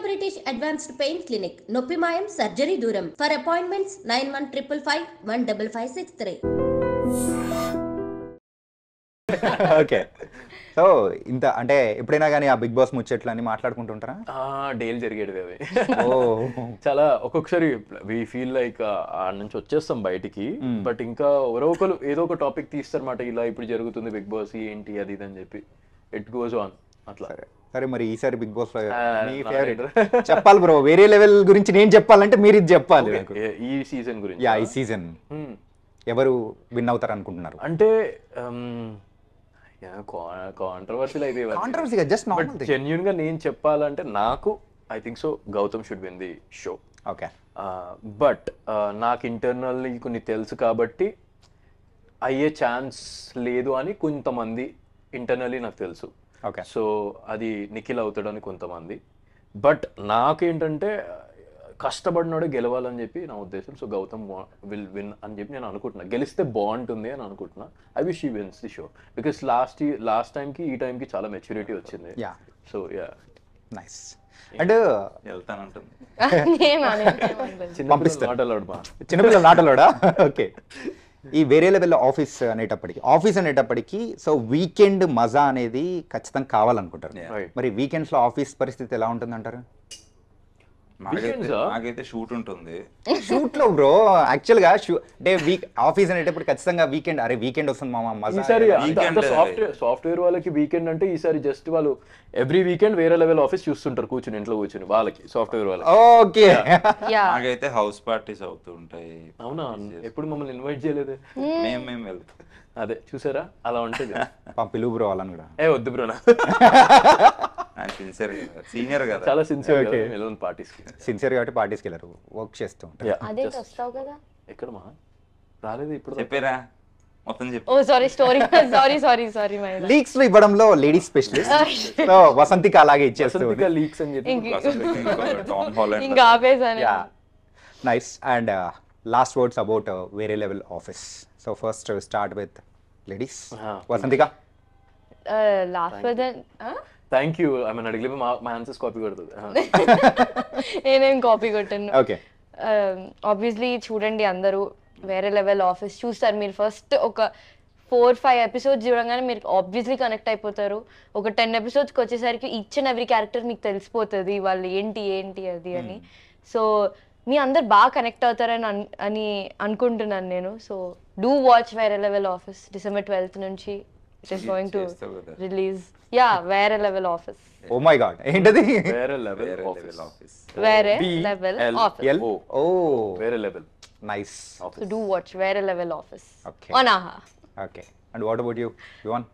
British Advanced Pain Clinic, Noppimayam Surgery Duram. For appointments 9155515563. Okay. So ఇంత అంటే ఎప్పుడైనా కానీ ఆ బిగ్ బాస్ ముచ్చట్లు అని మాట్లాడుకుంటుంటారా? డైలీ జరిగేది అవి. ఓ చాలా ఒక్కొక్కసారి వి ఫీల్ లైక్ ఆ నుంచి వచ్చేస్తాం బయటికి, బట్ ఇంకా ఎవరో ఒకరు ఏదో ఒక టాపిక్ తీస్తారన్నమాట, ఇలా ఇప్పుడు జరుగుతుంది బిగ్ బాస్ ఏంటి అది ఇది అని చెప్పి ఇట్ గోస్ ఆన్ అట్లా. సరే మరి ఈసారి బిగ్ బాస్ లో మీ ఫేవరెట్ చెప్పాలి బ్రో. వేరే లెవెల్ గురించి నేను చెప్పాలంటే మీరు ఇది చెప్పాలి. ఈ సీజన్ గురించి ఈ సీజన్ ఎవరు విన్ అవుతారు అనుకుంటున్నారు? అంటే కాంట్రవర్సీలు అయితే కాంట్రవర్సీగా జస్ట్ నార్మల్ థింగ్. జెన్యూన్ గా నేను చెప్పాలంటే నాకు I think so Gautam should win the show. Okay. But నాకు ఇంటర్నల్లీ కొన్ని తెలుసు కాబట్టి అయ్యే ఛాన్స్ లేదు అని కొంతమంది ఇంటర్నల్లీ నాకు తెలుసు. ఓకే. సో అది నిఖిల్ అవుతాడని కొంతమంది, బట్ నాకేంటంటే కష్టపడినాడే గెలవాలని చెప్పి నా ఉద్దేశం. సో గౌతమ్ విల్ విన్ అని చెప్పి నేను అనుకుంటున్నా, గెలిస్తే బాగుంటుంది అని అనుకుంటున్నా. I wish he wins the show because last టైంకి ఈ టైంకి చాలా మెచ్యూరిటీ వచ్చింది. So ya nice. అండ్ వెళ్తానంటుంది చిన్నపిల్లలు నాటలోడా? ఓకే. ఈ వేరే లెవెల్ ఆఫీస్ అనేటప్పటికి సో వీకెండ్ మజా అనేది ఖచ్చితంగా కావాలనుకుంటారు. మరి వీకెండ్స్ లో ఆఫీస్ పరిస్థితి ఎలా ఉంటుంది అంటారు? నాకైతే షూట్ ఉంటుంది. షూట్ లో బ్రో యాక్చువల్ గా అంటే ఆఫీస్ అనేటప్పుడు ఖచ్చితంగా వీకెండ్ వస్తుంది మామ మజా. ఈసారి సాఫ్ట్వేర్ వాళ్ళకి వీకెండ్ అంటే ఈసారి జస్ట్ వాళ్ళు ఎవ్రీ వీకెండ్ వేరే లెవెల్ ఆఫీస్ చూస్తుంటారు కూర్చుని, ఇంట్లో కూర్చుని. వాళ్ళకి సాఫ్ట్వేర్ వాళ్ళకి ఓకే. నాకైతే హౌస్ పార్టీస్ అవుతూ ఉంటాయి. అవునా? ఎప్పుడు మమ్మల్ని ఇన్వైట్ చేయలేదు. మేము వెళ్తాం. అదే చూసారా, అలా ఉంటుంది. పిలువు బ్రో వాళ్ళని కూడా. వద్దు బ్రో, సీనియర్ కదా, చాలా సిన్సియర్ పార్టీస్ సిన్సియర్ కాబట్టి పార్టీస్కి వెళ్ళారు, వర్క్ చేస్తూ ఉంటారు. ఎక్కడ మా రాలేదు ఇప్పుడు చెప్పారా మొత్తం చెప్పి. ఓ సారీ సారీ లీక్స్ లో ఇవ్వడంలో లేడీస్ స్పెషలిస్ట్. సో వసంతిక అలాగే ఇచ్చేస్తుంది లీక్స్ అని చెప్పి. ఇంకా ఆపేసాను. Nice. And last words about Vere level office. So first start with ladies. Vasanthika. Last word. Thank you. I mean అడిగి మా ఆన్సర్స్ కాపీ కొడుతుంది. నేనేం కాపీ కొట్టాను. ఓకే. ఆబ్వియస్లీ చూడండి, అందరూ వేరే లెవెల్ ఆఫీస్ చూస్తారు. మీరు ఫస్ట్ ఒక 4-5 ఎపిసోడ్స్ చూడగానే మీరు ఆబ్వియస్లీ కనెక్ట్ అయిపోతారు. ఒక 10 ఎపిసోడ్స్కి వచ్చేసరికి ఈచ్ అండ్ ఎవ్రీ క్యారెక్టర్ మీకు తెలిసిపోతుంది, వాళ్ళు ఏంటి అది అని. సో మీ అందరు బాగా కనెక్ట్ అవుతారని అనుకుంటున్నాను నేను. So do watch Vere level office. December 12th నుంచి it is going to release. Vere level office. Oh my god, ఏంటది? Vere level office. Vere level office. Oh Vere level. Nice. So do watch Vere level office Okay. on AHA. Okay. And what about you, Yuvan?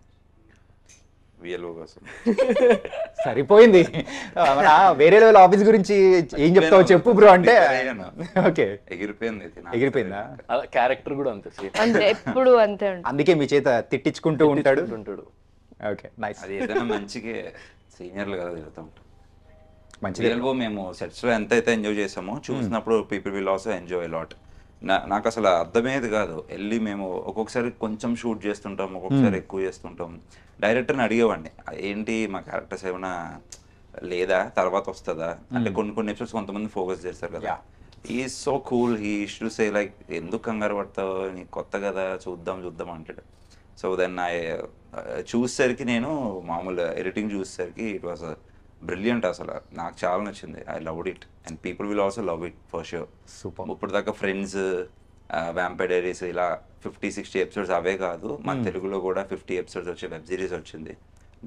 VLO కోసం సరిపోయింది. వేరే level office గురించి ఏం చెప్తావు చెప్పు bro అంటే. Okay. ఎగిరిపోయిందా? Character కూడా అంతే సేమ్, అంతే ఎప్పుడు అంతే ఉంటుంది. అందుకే మీ చేత తిట్టించుకుంటూ ఉంటాడు. Okay nice. అది ఏదైనా మంచిగా సీనియర్లు కదా తిరుగుతూ ఉంటాం. మంచిది. VLO మేము సెట్స్ లో ఎంత అయితే ఎంజాయ్ చేసామో చూసినప్పుడు people will also enjoy lot. నాకు అసలు అర్థమయ్యేది కాదు. వెళ్ళి మేము ఒక్కొక్కసారి కొంచెం షూట్ చేస్తుంటాం, ఒక్కొక్కసారి ఎక్కువ చేస్తుంటాం. డైరెక్టర్ని అడిగేవాడిని, ఏంటి మా క్యారెక్టర్స్ ఏమైనా లేదా తర్వాత వస్తుందా అంటే. కొన్ని ఎపిసోడ్స్ కొంతమంది ఫోకస్ చేస్తారు కదా. ఈ so cool, he used to say like ఎందుకు కంగారు పడతావు, నీకు కొత్త కదా, చూద్దాం అంటాడు. సో దెన్ చూసేసరికి నేను మామూలు ఎడిటింగ్ చూసేసరికి ఇట్ వాస్ బ్రిలియంట్. అసలు నాకు చాలా నచ్చింది. I loved it and people will also love it for sure. Super. ఇప్పుడు దాకా ఫ్రెండ్స్, వ్యాంపైర్ డైరీస్ ఇలా 50-60 ఎపిసోడ్స్ అవే కాదు, మన తెలుగులో కూడా 50 ఎపిసోడ్స్ వచ్చే వెబ్ సిరీస్ వచ్చింది.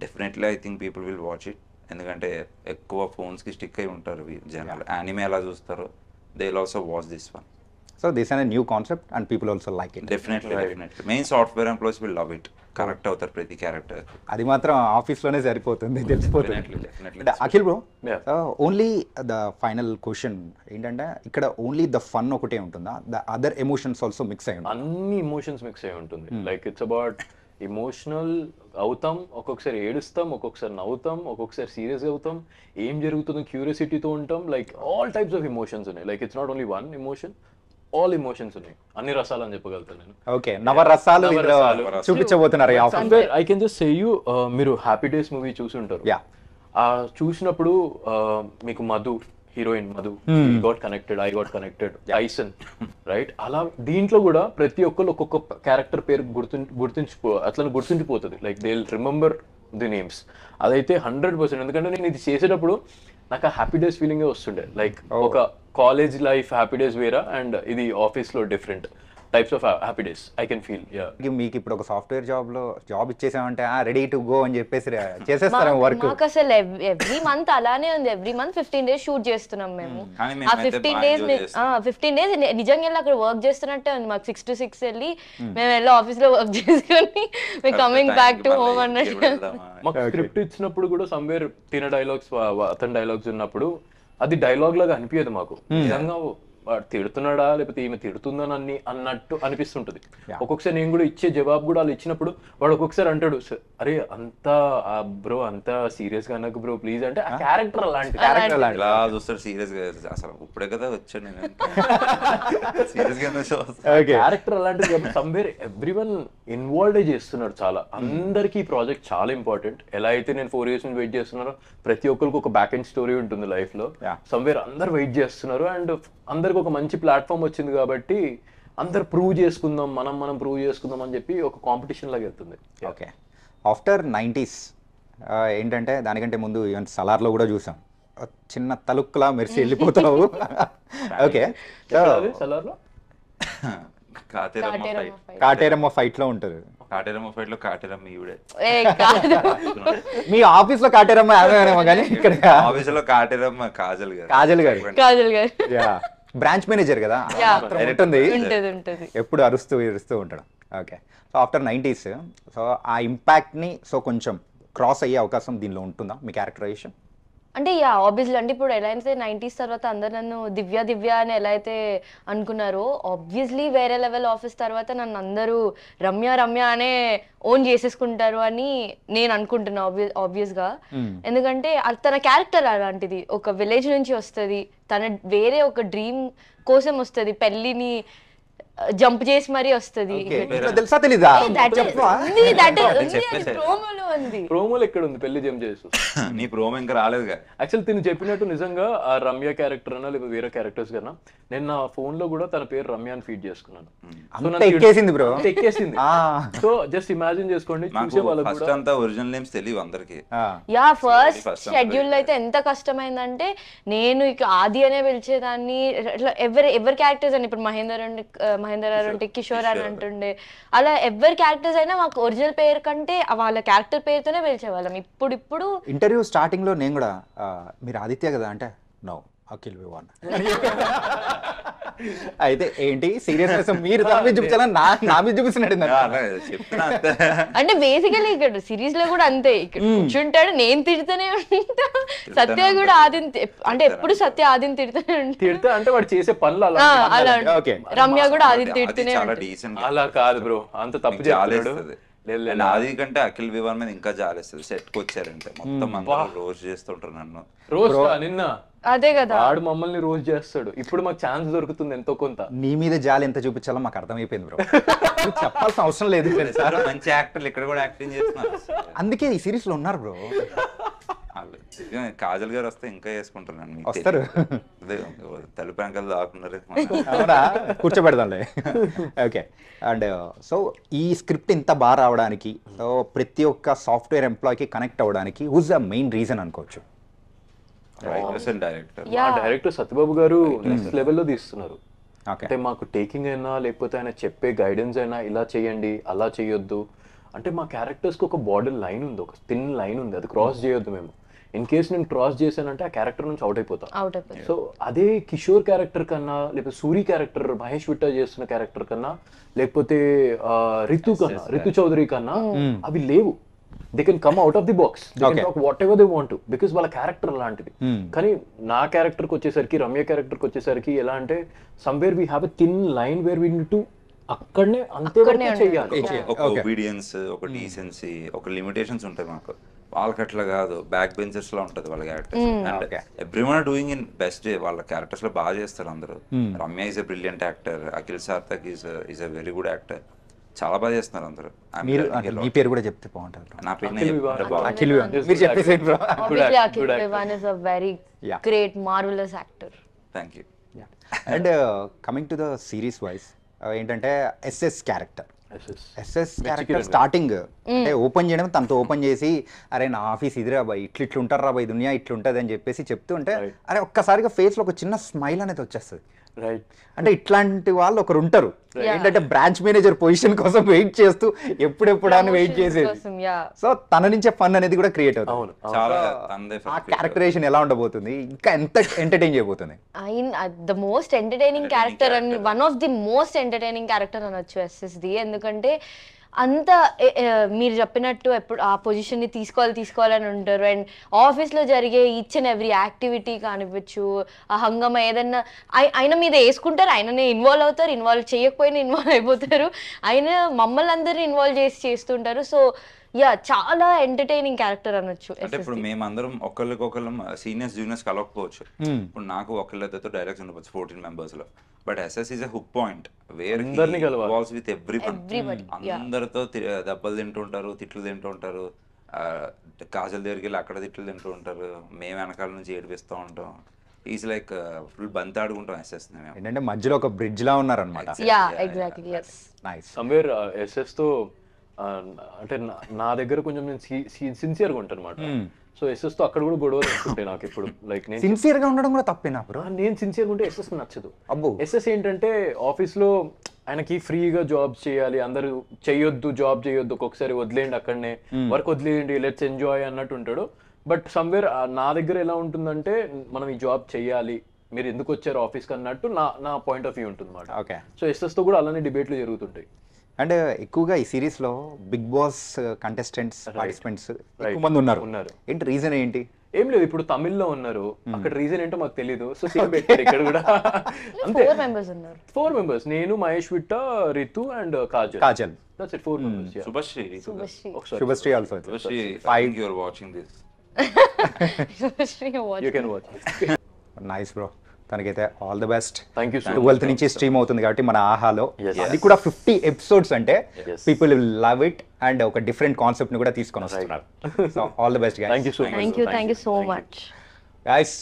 Definitely I think people will watch it. ఎందుకంటే ఎక్కువ ఫోన్స్కి స్టిక్ అయి ఉంటారు జనాలు. యానిమే ఎలా చూస్తారో they will also watch this one. So this an new concept and people also like it. Definitely main software employees will love it. Connect అవుతారు ప్రతి character. అది మాత్రం ఆఫీస్ లోనే సరిపోతుంది, తెలిసిపోతుంది. Akhil bro, only the final question ఏంటంటే ఇక్కడ only the fun ఒకటే ఉంటుందా? The other emotions also mix అయి ఉంటుంది? అన్ని ఎమోషన్స్ మిక్స్ అయి ఉంటుంది. లైక్ ఇట్స్ అబౌట్ ఎమోషనల్ అవుతాం, ఒక్కొక్కసారి ఏడుస్తాం, ఒక్కొక్కసారి నవ్వుతాం, ఒక్కొక్కసారి సీరియస్ అవుతాం, ఏం జరుగుతుందో క్యూరియాసిటీతో ఉంటాం. Like all types of emotions ఉన్నాయి. Like it's not only one emotion, all emotions ఉన్నాయి. అన్ని రసాలు అని చెప్పగలుగుతాను నేను. ఓకే, నవరసాలు చూపించబోతున్నారు. I can just say you, మీరు హ్యాపీ డేస్ మూవీ చూసి ఉంటారు. చూసినప్పుడు మీకు Madhu heroine Madhu got connected, I got connected, Tyson right. అలా దీంట్లో కూడా ప్రతి ఒక్కరు ఒక్కొక్క క్యారెక్టర్ పేరు అట్లా గుర్తుండిపోతుంది. Like they remember the names. అదైతే 100%. ఎందుకంటే నేను ఇది చేసేటప్పుడు నాకు ఆ హ్యాపీ డేస్ ఫీలింగే వస్తుండే. లైక్ ఒక కాలేజ్ లైఫ్ హ్యాపీ డేస్ వేరా అండ్ ఇది ఆఫీస్లో different types of happy days I can feel. మీకు ఇప్పుడు ఒక సాఫ్ట్వేర్ జాబ్ ఇచ్చేసామంటే రెడీ టు గో అని చెప్పేసి చేసేస్తారా వర్క్? మాకు అసలు ఎవ్రీ మంత్ అలానే ఉంది. ఎవ్రీ మంత్ 15 days షూట్ చేస్తున్నాం మేము. ఆ 15 days నిజంగా వెళ్ళి అక్కడ వర్క్ చేస్తున్నట్టే ఉంది. మాకు 6 to 6 వెళ్ళి మేము వెళ్ళి ఆఫీస్ లో వర్క్ చేసుకొని కమింగ్ బ్యాక్ టు హోమ్ అన్నట్టు. మాకు స్క్రిప్ట్ ఇచ్చినప్పుడు కూడా సమ్వేర్ తిన డైలాగ్స్ అతని డైలాగ్స్ ఉన్నప్పుడు అది డైలాగ్ లాగా అనిపించదు మాకు. నిజంగా వాడు తిడుతున్నాడా లేకపోతే ఈమె తిడుతుందని అన్నట్టు అనిపిస్తుంటది. ఒక్కొక్కసారి నేను కూడా ఇచ్చే జవాబు కూడా వాళ్ళు ఇచ్చినప్పుడు వాడు ఒక్కొక్కసారి అంటాడు, అరే అంతా బ్రో అంతా సీరియస్ గా నాకు బ్రో ప్లీజ్ అంటే ఆ క్యారెక్టర్ అలాంటి ఇలా చూస్తాడు సీరియస్ గా. అసలు ఇప్పుడే కదా వచ్చాడు నేను సీరియస్ గా క్యారెక్టర్ అలాంటిది. సమ్వేర్ ఎవ్రీవన్ ఇన్వాల్వ్ చేస్తున్నాడు చాలా. అందరికి ఈ ప్రాజెక్ట్ చాలా ఇంపార్టెంట్. ఎలా అయితే నేను 4 years నుంచి వెయిట్ చేస్తున్నారో ప్రతి ఒక్కరికి ఒక బ్యాక్ ఎండ్ స్టోరీ ఉంటుంది లైఫ్ లో. సమ్వేర్ అందరు వెయిట్ చేస్తున్నారు అండ్ అందరికి ఒక మంచి ప్లాట్ఫామ్ వచ్చింది కాబట్టి అందరు ప్రూవ్ చేసుకుందాం, మనం ప్రూవ్ చేసుకుందాం అని చెప్పి ఒక కాంపిటీషన్ లాగా వెళ్తుంది. ఓకే, ఆఫ్టర్ 90s ఏంటంటే దానికంటే ముందు ఈవెన్ సలార్లో కూడా చూసాం, చిన్న తలుక్కులా మెరిసి వెళ్ళిపోతావు. ఓకే, సలార్లో కాటేరమ్మ ఫైట్ లో ఉంటుంది. కాటేరమ్మ ఫైట్ లో కాటేరమ్మ ఈవిడే. మీ ఆఫీస్ లో కాటేరమ్మ ఆమెమో కానీ ఇక్కడ ఆఫీస్ లో కాటేరమ్మ కాజల్ గారు బ్రాంచ్ మేనేజర్ కదా, ఉంటుంది ఎప్పుడు అరుస్తూ ఉంటాడు. Okay, so after 90s so ఆ ఇంపాక్ట్ ని సో కొంచెం క్రాస్ అయ్యే అవకాశం దీనిలో ఉంటుందా మీ క్యారెక్టరైజేషన్? అంటే ఆబ్వియస్లీ అంటే ఇప్పుడు ఎలా అయితే 90s తర్వాత అందరు నన్ను దివ్య అని ఎలా అయితే అనుకున్నారో, ఆబ్వియస్లీ వేరే లెవెల్ ఆఫీస్ తర్వాత నన్ను అందరూ రమ్య అనే ఓన్ చేసేసుకుంటారు అని నేను అనుకుంటున్నా ఆబ్వియస్ గా. ఎందుకంటే తన క్యారెక్టర్ అలాంటిది, ఒక విలేజ్ నుంచి వస్తుంది, తన వేరే ఒక డ్రీమ్ కోసం వస్తుంది, పెళ్లిని జంప్ చేసి మరీ వస్తుంది. తెలుసా తెలీదా? ప్రోమోలో ఎక్కడ ఉంది పెళ్లి జంప్ చేసి? నీ ప్రోమో ఇంకా రాలేదుగా. యాక్చువల్ తిని చెప్పినట్టు నిజంగా ఆ రమ్య క్యారెక్టర్ అన్నా లేకపోతే వేరే క్యారెక్టర్స్ కన్నా నేను నా ఫోన్ లో కూడా తన పేరు రమ్య అని ఫీడ్ చేసుకున్నాను. ఎక్కేసింది బ్రో, ఎక్కేసింది. సో జస్ట్ ఇమాజిన్ చేసుకోండి, చూసే వాళ్ళకి ఫస్ట్ అంతా ఒరిజినల్ నేమ్స్ తెలియవు అందరికి. ఫస్ట్ షెడ్యూల్ అయితే ఎంత కష్టమైందంటే, నేను ఇక ఆది అనే పిలిచేదాన్ని. ఎవరి క్యారెక్టర్స్ అని ఇప్పుడు మహేందర్ అంటే కిషోర్ అని అంటుండే, అలా ఎవరి క్యారెక్టర్స్ అయినా మాకు ఒరిజినల్ పేరు కంటే వాళ్ళ క్యారెక్టర్ పేరుతోనే పిలిచేవాళ్ళం. ఇప్పుడు ఇంటర్వ్యూ స్టార్టింగ్ లో నేను కూడా మీరు ఆదిత్య కదా అంటే నో అఖిల్ వివాన్ అయితే ఏంటి సీరియస్నెస్ మీరు చూపించాలా నా మీద చూపిస్తున్నాడు. అంటే బేసికలీ ఇక్కడ సిరీస్ లో కూడా అంతే, ఇక్కడ కూర్చుంటాడు నేను తిడుతూనే ఉంటా, సత్య కూడా ఆదిని అంటే ఎప్పుడు సత్య ఆదిని తిడతా అంటే వాడు చేసే పనులు అలా, రమ్య కూడా ఆదిని తిడుతూనే. అలా కాదు బ్రో, అంత తప్పు చేస్తాడు. నాది కంటే అఖిల్ వివాన్ మీద ఇంకా జాలేస్తుంది. సెట్ కు వచ్చారంటే మొత్తం అందరూ రోజు చేస్తుంటారు నన్ను. రోజు నిన్న అదే కదా, వాడు మమ్మల్ని రోజు చేస్తాడు. ఇప్పుడు మాకు ఛాన్స్ దొరుకుతుంది ఎంతో కొంత. నీ మీద జాలి ఎంత చూపించాలో మాకు అర్థమైపోయింది బ్రో, చెప్పాల్సిన అవసరం లేదు. మంచి యాక్టర్లు ఇక్కడ కూడా యాక్టింగ్ చేస్తున్నారు, అందుకే ఈ సిరీస్ లో ఉన్నారు బ్రో. కాజల్ గారు వస్తే ఇంకా వేసుకుంటున్నాను. వస్తారు, తలుపు అంకలు దాకున్నారు, కూర్చోబెడదాంలే. ఓకే, అండ్ సో ఈ స్క్రిప్ట్ ఇంత బాగా రావడానికి, సో ప్రతి ఒక్క సాఫ్ట్వేర్ ఎంప్లాయ్కి కనెక్ట్ అవ్వడానికి హూజ్ ద మెయిన్ రీజన్ అనుకోవచ్చు? డైరెక్టర్ సత్యబాబు గారు నెక్స్ట్ లెవెల్లో తీస్తున్నారు. అంటే మాకు టేకింగ్ అయినా లేకపోతే ఆయన చెప్పే గైడెన్స్ అయినా ఇలా చేయండి అలా చేయొద్దు అంటే, మా క్యారెక్టర్స్కి ఒక బార్డర్ లైన్ ఉంది, ఒక థిన్ లైన్ ఉంది, అది క్రాస్ చేయొద్దు మేము. ఇన్ కేస్ నేను క్రాస్ చేశానంటే ఆ క్యారెక్టర్ నుంచి అవుట్ అయిపోతా. సో అదే కిషోర్ క్యారెక్టర్ కన్నా లేకపోతే సూరి క్యారెక్టర్, మహేష్ విట్టా చేస్తున్న క్యారెక్టర్ కన్నా లేకపోతే రితు చౌదరి కన్నా అవి లేవు. They can come out of the box, they can talk what ever they want because వాళ్ళ క్యారెక్టర్ అలాంటిది. కానీ నా క్యారెక్టర్కి వచ్చేసరికి, రమ్య క్యారెక్టర్కి వచ్చేసరికి ఎలా అంటే somewhere we have a thin line where we need to అక్కడనే అంతే చెయ్యాలి. ఒక ఒబీడియన్స్, ఒక డీసెన్సీ, ఒక లిమిటేషన్స్ ఉంటాయి మాకు. వాళ్ళకి అట్లా కాదు, బ్యాక్ బెంచర్స్ లో ఉంటది వాళ్ళ characters. And everyone doing in best way, వాళ్ళ క్యారెక్టర్స్ లో బాగా చేస్తారు అందరూ. Ramya is a brilliant actor, Akhil Sarthak is a very good actor. చాలా బాగా చేస్తున్నారు అందరూ. మీరు మీ పేరు కూడా చెప్తే బాగుంటుంది bro. నా పేరు అఖిల్ వివాన్. అఖిల్ వివాన్. మీరు చెప్పేసేయండి bro. Obviously, Akhil good actor. Vivan is a very Yeah. great, marvelous actor. Thank you. And coming to the series wise ఏంటంటే SS character SS character starting అంటే ఓపెన్ చేయడం తనతో ఓపెన్ చేసి అరే నా ఆఫీస్ ఇదిరా బాయ్ ఇట్లా ఉంటారు రా బాయ్ దునియా ఇట్లుంటది అని చెప్పేసి చెప్తూ ఉంటే అరే ఒక్కసారిగా ఫేస్ లో ఒక చిన్న స్మైల్ అనేది వచ్చేస్తుంది. రైట్. అంటే ఇట్లాంటి వాళ్ళు ఒకరు ఉంటారు ఏంటంటే బ్రాంచ్ మేనేజర్ పొజిషన్ కోసం వెయిట్ చేస్తూ ఎప్పుడెప్పుడు అని వెయిట్ చేసేది. కోసం, yeah. సో తన నుంచే ఫన్ అనేది కూడా క్రియేట్ అవుతుంది. అవును. చాలా తందే ఆ క్యారెక్టరైజేషన్ ఎలా ఉండబోతుంది, ఇంకా ఎంత ఎంటర్టైన్ చేయబోతుంది? The most entertaining character and one of the most entertaining character అనొచ్చు SSD. ఎందుకంటే అంత మీరు చెప్పినట్టు ఎప్పుడు ఆ పొజిషన్ని తీసుకోవాలని ఉంటారు. అండ్ ఆఫీస్లో జరిగే ఈచ్ అండ్ ఎవ్రీ యాక్టివిటీ కానివ్వచ్చు, ఆ హంగమ ఏదన్నా ఆయన మీద వేసుకుంటారు, ఆయననే ఇన్వాల్వ్ అవుతారు, ఇన్వాల్వ్ చేయకపోయినా ఇన్వాల్వ్ అయిపోతారు, ఆయన మమ్మల్ని అందరినీ ఇన్వాల్వ్ చేస్తుంటారు. సో యా చాలా ఎంటర్టైనింగ్ క్యారెక్టర్ అనొచ్చు. అంటే ఇప్పుడు మేమందరం ఒకళ్ళకొకళ్ళం సీనియర్స్ జూనియర్స్ కలవకపోవచ్చు. ఇప్పుడు నాకు ఒకళ్ళతో డైరెక్ట్స్ ఉండవచ్చు 14 members లో. But SS is a hook point where involves with everyone. అందరితో దెబ్బలు తింటుంటారు, తిట్లు తింటుంటారు, కాజల్ దగ్గరికి వెళ్ళి అక్కడ తిట్లు తింటూ ఉంటారు, మేము వెనకాల నుంచి ఏడిపిస్తూ ఉంటాం. ఈజ్ లైక్ ఫుల్ బంతి ఆడుకుంటాం ఎస్ఎస్. ఏంటంటే మధ్యలో ఒక బ్రిడ్జ్ లా ఉన్నారనమాట. Ya exactly. yes. Nice. Somewhere SS తో అంటే నా దగ్గర కొంచెం నేను సిన్సియర్గా ఉంటాను అనమాట. సో ఎస్ఎస్ తో అక్కడ కూడా గొడవలు వస్తుంటాయి నాకు ఇప్పుడు. లైక్ నేను సిన్సియర్ గా ఉండడం కూడా తప్పేనా బ్రో? నేను సిన్సియర్గా ఉంటే ఎస్ఎస్ నచ్చదు. అబ్బో. ఎస్ఎస్ ఏంటంటే ఆఫీస్లో ఆయనకి ఫ్రీగా జాబ్స్ చేయాలి, అందరూ జాబ్ చేయొద్దు, ఒక్కొక్కసారి వదిలేయండి, అక్కడనే వర్క్ వదిలేయండి, లెట్స్ ఎంజాయ్ అన్నట్టు ఉంటాడు. బట్ సమ్వేర్ నా దగ్గర ఎలా ఉంటుందంటే మనం ఈ జాబ్ చేయాలి, మీరు ఎందుకు వచ్చారు ఆఫీస్కి అన్నట్టు నా పాయింట్ ఆఫ్ వ్యూ ఉంటుంది అన్నమాట. ఓకే. సో ఎస్ఎస్ తో కూడా అలానే డిబేట్లు జరుగుతుంటాయి. అండ్ ఎక్కువగా ఈ సిరీస్ లో బిగ్ బాస్ కంటెస్టెంట్స్ పార్టిసిపెంట్స్ ఎక్కువ మంది ఉన్నారు. ఏంటి రీజన్ ఏంటి? ఏం లేదు, ఇప్పుడు తమిళ్లో ఉన్నారు, అక్కడ రీజన్ ఏంటో మాకు తెలీదు. సో సేమ్ పెట్టారు ఇక్కడ కూడా. అంతే. 4 members ఉన్నారు. 4 members, నేను, Mahesh Vitta, Ritu and Kajal. That's it, 4 members. Yeah. Subhashree. Subhashree also. Subhashree, I think you are watching this. You can watch. Nice bro. తనకైతే all the best. Thank you so much. 12th నుంచి స్ట్రీమ్ అవుతుంది కాబట్టి మన ఆహాలో అది కూడా 50 episodes అంటే people will love it and ఒక డిఫరెంట్ కాన్సెప్ట్ ని కూడా తీసుకొని వస్తున్నారు. So all the best guys. Thank you so much guys.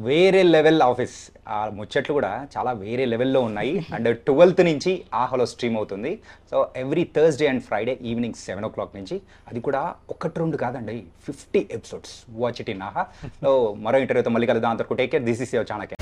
వేరే లెవెల్ ఆఫీస్, ఆ ముచ్చట్లు కూడా చాలా వేరే లెవెల్లో ఉన్నాయి. అండ్ 12th నుంచి ఆహాలో స్ట్రీమ్ అవుతుంది. So every Thursday and Friday evening 7 o'clock నుంచి. అది కూడా 1-2 కాదండి, 50 episodes. వాచ్ ఇట్ ఇన్ ఆహా. సో మరో ఇంటర్వ్యూతో మళ్ళీ కలుద్దాం. అంతవరకు take care. This is your Chanakya.